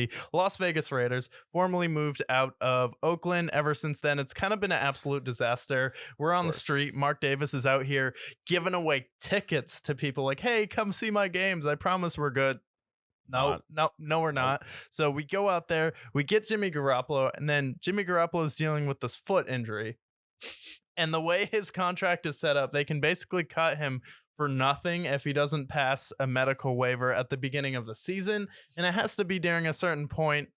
the Las Vegas Raiders, formerly moved out of Oakland. Ever since then, it's kind of been an absolute disaster. We're Of on the course. street. Mark Davis is out here giving away tickets to people like, hey, come see my games. I promise we're good. No, Not. no, no, we're Nope. not. So we go out there, we get Jimmy Garoppolo, and then Jimmy Garoppolo is dealing with this foot injury. And the way his contract is set up, they can basically cut him for nothing if he doesn't pass a medical waiver at the beginning of the season. And it has to be during a certain point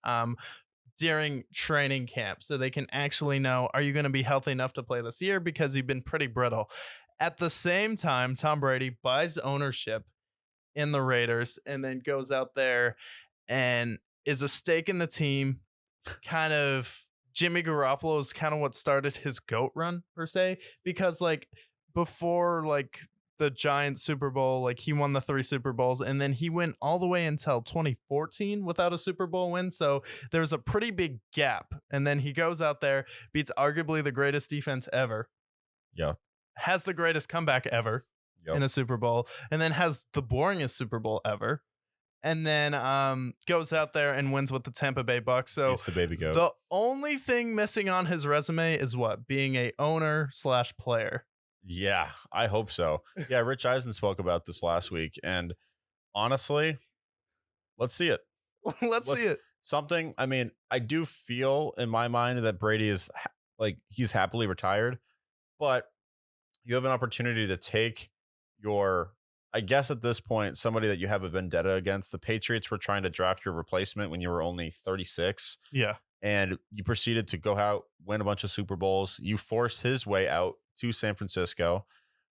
during training camp. So they can actually know, are you going to be healthy enough to play this year? Because you've been pretty brittle. At the same time, Tom Brady buys ownership in the Raiders and then goes out there and is a stake in the team. Kind of Jimmy Garoppolo is kind of what started his GOAT run per se, because like before like the Giants Super Bowl, like he won the 3 Super Bowls and then he went all the way until 2014 without a Super Bowl win. So there's a pretty big gap. And then he goes out there, beats arguably the greatest defense ever, Yeah. has the greatest comeback ever in Yep. a Super Bowl, and then has the boringest Super Bowl ever, and then goes out there and wins with the Tampa Bay Bucks. So He's the baby goat. the only thing missing on his resume is what? Being a owner slash player. Yeah, I hope so. Yeah, Rich Eisen spoke about this last week, and honestly, let's see it. Let's see it. Something. I mean, I do feel in my mind that Brady is like he's happily retired, but you have an opportunity to take your. I guess at this point, somebody that you have a vendetta against. The Patriots were trying to draft your replacement when you were only 36, Yeah. and you proceeded to go out, win a bunch of Super Bowls. You forced his way out to San Francisco.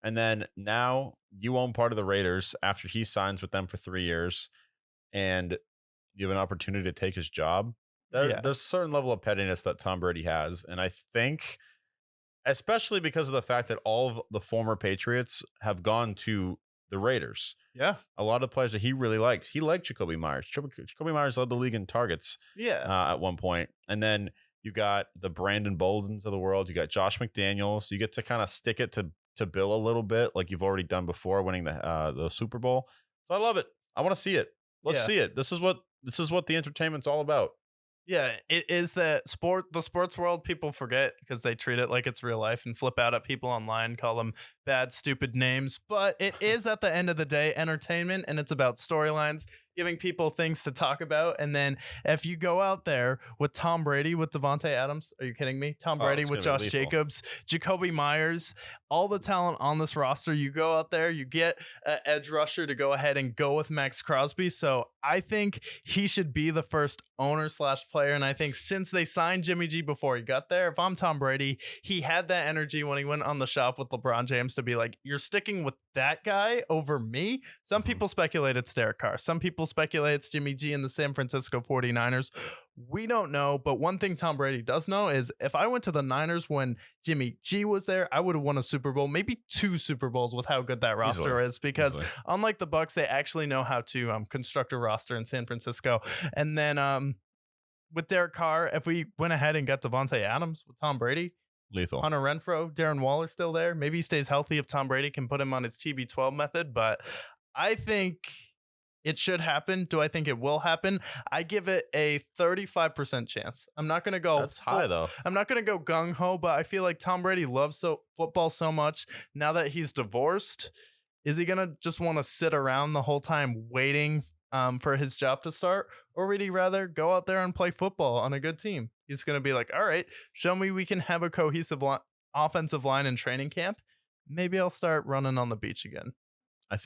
And then now you own part of the Raiders after he signs with them for 3 years, and you have an opportunity to take his job. Yeah. There's a certain level of pettiness that Tom Brady has. And I think, especially because of the fact that all of the former Patriots have gone to the Raiders, Yeah. a lot of players that he really liked. He liked Jacoby Myers. Jacoby Myers led the league in targets Yeah. at one point. And then you got the Brandon Boldens of the world. You got Josh McDaniels. You get to kind of stick it to Bill a little bit, like you've already done before, winning the Super Bowl. So I love it. I want to see it. Let's Yeah. see it. This is what the entertainment's all about. Yeah, it is that the sports world people forget because they treat it like it's real life and flip out at people online, call them bad, stupid names. But it is at the end of the day entertainment, and it's about storylines, giving people things to talk about. And then if you go out there with Tom Brady, with Devontae Adams, are you kidding me? Tom Brady It's with gonna be Josh lethal. Jacobs, Jacoby Myers, all the talent on this roster. You go out there, you get an edge rusher to go ahead and go with Max Crosby. So I think he should be the first owner slash player. And I think since they signed Jimmy G before he got there, if I'm Tom Brady, he had that energy when he went on the shop with LeBron James to be like, you're sticking with that guy over me. Some Mhm. people speculate it's Derek Carr. Some people speculate it's Jimmy G and the San Francisco 49ers. We don't know. But one thing Tom Brady does know is if I went to the Niners when Jimmy G was there, I would have won a Super Bowl, maybe 2 Super Bowls with how good that roster Easily. is. Because Easily. unlike the Bucks, they actually know how to construct a roster in San Francisco. And then with Derek Carr, if we went ahead and got Devontae Adams with Tom Brady, Lethal. Hunter Renfro, Darren Waller still there. Maybe he stays healthy if Tom Brady can put him on his TB12 method. But I think it should happen. Do I think it will happen? I give it a 35% chance. I'm not going to go That's high though. I'm not going to go gung ho, but I feel like Tom Brady loves football so much. Now that he's divorced, is he going to just want to sit around the whole time waiting for his job to start? Or would he rather go out there and play football on a good team? He's going to be like, all right, show me we can have a cohesive offensive line in training camp. Maybe I'll start running on the beach again.